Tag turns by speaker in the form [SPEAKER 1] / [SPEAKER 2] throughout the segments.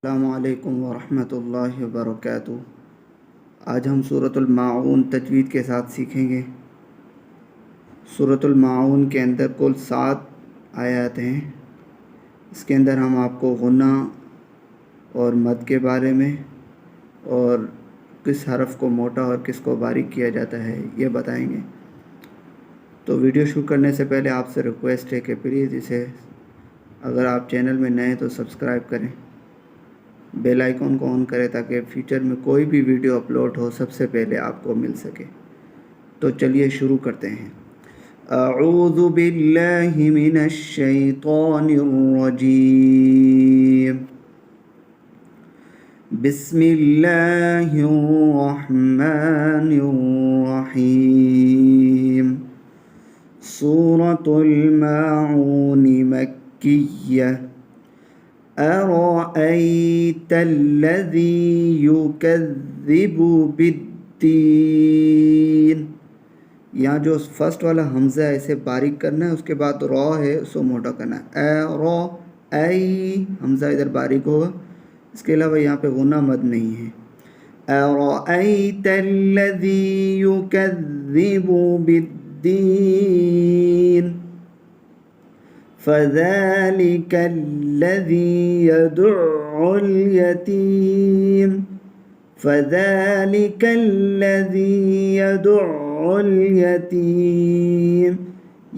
[SPEAKER 1] अस्सलामुअलैकुम वरहमतुल्लाहि वबरकातुहू। आज हम सूरतुल माऊन तजवीद के साथ सीखेंगे। सूरतुल माऊन के अंदर कुल 7 आयत हैं। इसके अंदर हम आपको गुन्ना और मद के बारे में और किस हरफ को मोटा और किस को बारीक किया जाता है ये बताएंगे। तो वीडियो शुरू करने से पहले आपसे रिक्वेस्ट है कि प्लीज़ इसे अगर आप चैनल में नए हैं तो सब्सक्राइब करें, बेल आइकॉन को ऑन करें ताकि फ्यूचर में कोई भी वीडियो अपलोड हो सबसे पहले आपको मिल सके। तो चलिए शुरू करते हैं। अऊज़ु बिल्लाहि मिनश शैतानिर रजीम। बिस्मिल्लाहिर रहमानिर रहीम। सूरतुल माऊन मक्किय्यह। अरअयतल्लज़ी युकज़्ज़िबु बिद्दीन। यहाँ जो फर्स्ट वाला हमज़ा है इसे बारीक करना है, उसके बाद रॉ है उसको मोटा करना है। हमज़ा इधर बारीक होगा। इसके अलावा यहाँ पे गुन्ना मद नहीं है। अरअयतल्लज़ी युकज़्ज़िबु बिद्दीन फ़ज़ालिकल्लज़ी यदुअ्उल यतीम। फ़ज़ालिकल्लज़ी यदुअ्उल यतीम।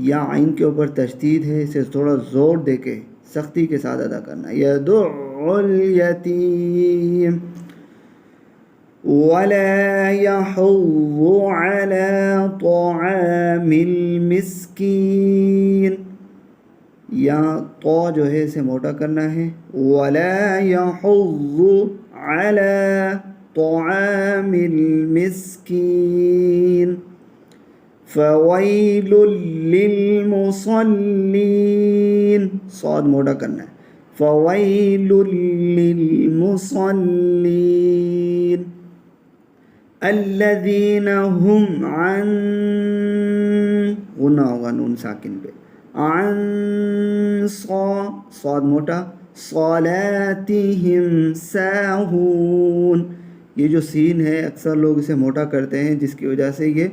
[SPEAKER 1] या आइन के ऊपर तशदीद है, इसे थोड़ा ज़ोर दे के सख्ती के साथ अदा करना। यदुअ्उल यतीम। वला यहुज़्ज़ु अला तआमिल मिस्कीन। यहाँ तो जो है इसे मोटा करना है। वला यहुज़्ज़ु अला तआमिल मिस्कीन। फ़वैलुल लिलमुसल्लीन। सौद मोटा करना है। फ़वैलुल लिलमुसल्लीन अल्लज़ीना हुम अन, गुन्ना होगा नून साकिन पे, अन सौद मोटा, सलातिहिम साहून। ये जो सीन है अक्सर लोग इसे मोटा करते हैं जिसकी वजह से ये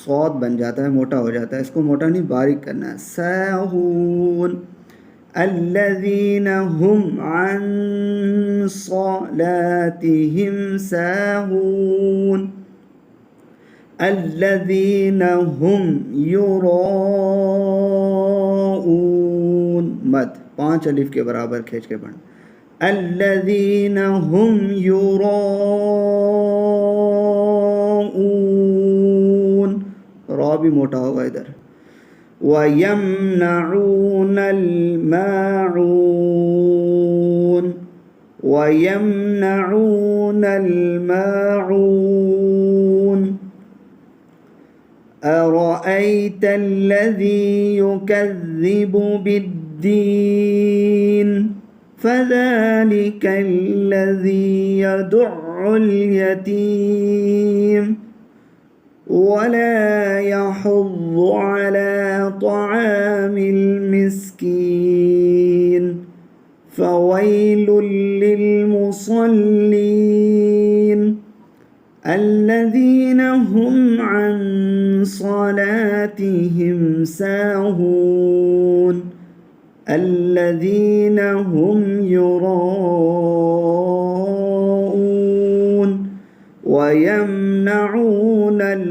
[SPEAKER 1] सौद बन जाता है, मोटा हो जाता है। इसको मोटा नहीं बारीक करना है। साहून अल्लज़ीना हुम अन सलातिहिम साहून अल्लज़ीना हुम युराऊन। मद 5 अलिफ के बराबर खींच के पढ़ना। अल्लज़ीना हुम युराऊन। रॉ भी मोटा होगा इधर। वयमनऊनल माऊन। वयमनऊनल माऊन। अरअयतल्लज़ी युकज़्ज़िबु बिद्दीन फ़ज़ालिकल्लज़ी यदुअ्उल यतीम वला यहुज़्ज़ु अला तआमिल मिस्कीन फ़वैलुल लिलमुसल्लीन अल्लज़ीना हुम अन सलातिहिम साहून अल्लज़ीना हुम युराऊन वयमनऊनल